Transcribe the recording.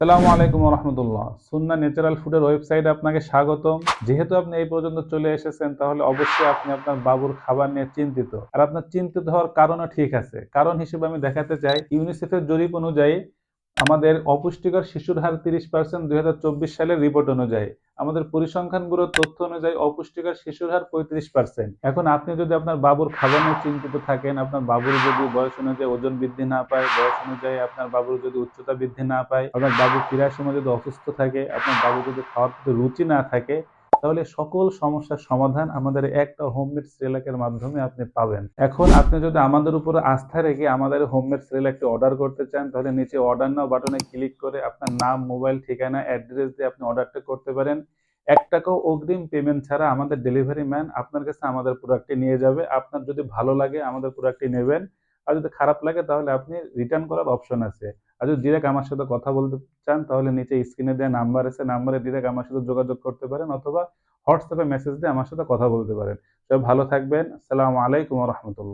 আসসালামু আলাইকুম রহমতুল্লাহ। সুন্নাহ ন্যাচারাল ফুডের ওয়েবসাইটে আপনাকে স্বাগতম। যেহেতু আপনি এই পর্যন্ত চলে এসেছেন, তাহলে অবশ্যই আপনি আপনার বাবুর খাবার নিয়ে চিন্তিত। আর আপনার চিন্তিত হওয়ার কারণও ঠিক আছে। কারণ হিসেবে আমি দেখাতে চাই, ইউনিসেফের জরিপ অনুযায়ী আমাদের অপুষ্টিকর শিশুর হার 30% 2024 সালের রিপোর্ট অনুযায়ী। আমাদের পরিসংখ্যান ব্যুরোর তথ্য অনুযায়ী অপুষ্টিকর শিশুর হার 35%। এখন আপনি যদি আপনার বাবুর খাবার নিয়ে চিন্তিত থাকেন, আপনার বাবুর যদি বয়স অনুযায়ী ওজন বৃদ্ধি না পায়, বয়স অনুযায়ী আপনার বাবুর যদি উচ্চতা বৃদ্ধি না পায়, আপনার বাবু ফেরার সময় যদি অসুস্থ থাকে, আপনার বাবু যদি খাওয়ার প্রতি রুচি না থাকে, তাহলে সকল সমস্যার সমাধান আমাদের একটা হোমমেড সেরেলাকের মাধ্যমে আপনি পাবেন। এখন আপনি যদি আমাদের উপরে আস্থা রেখে আমাদের হোমমেড সেরেলাকটি অর্ডার করতে চান, তাহলে নিচে অর্ডার নাও বাটনে ক্লিক করে আপনার নাম, মোবাইল ঠিকানা, অ্যাড্রেস দিয়ে আপনি অর্ডারটা করতে পারেন। ১ টাকাও অগ্রিম পেমেন্ট ছাড়া আমাদের ডেলিভারি ম্যান আপনার কাছে আমাদের প্রোডাক্টটি নিয়ে যাবে। আপনার যদি ভালো লাগে আমাদের প্রোডাক্টটি নেবেন। আর যদি খারাপ লাগে তাহলে আপনি রিটার্ন করার অপশন আছে। আর যদি ডিরেক্ট আমার সাথে কথা বলতে চান, তাহলে নিচে স্ক্রিনে দেওয়া নাম্বার আছে, নাম্বারে ডিরেক্ট আমার সাথে যোগাযোগ করতে পারেন, অথবা হোয়াটসঅ্যাপে মেসেজ দিয়ে আমার সাথে কথা বলতে পারেন। সবাই ভালো থাকবেন। আসসালামু আলাইকুম ওয়া রাহমাতুল্লাহ।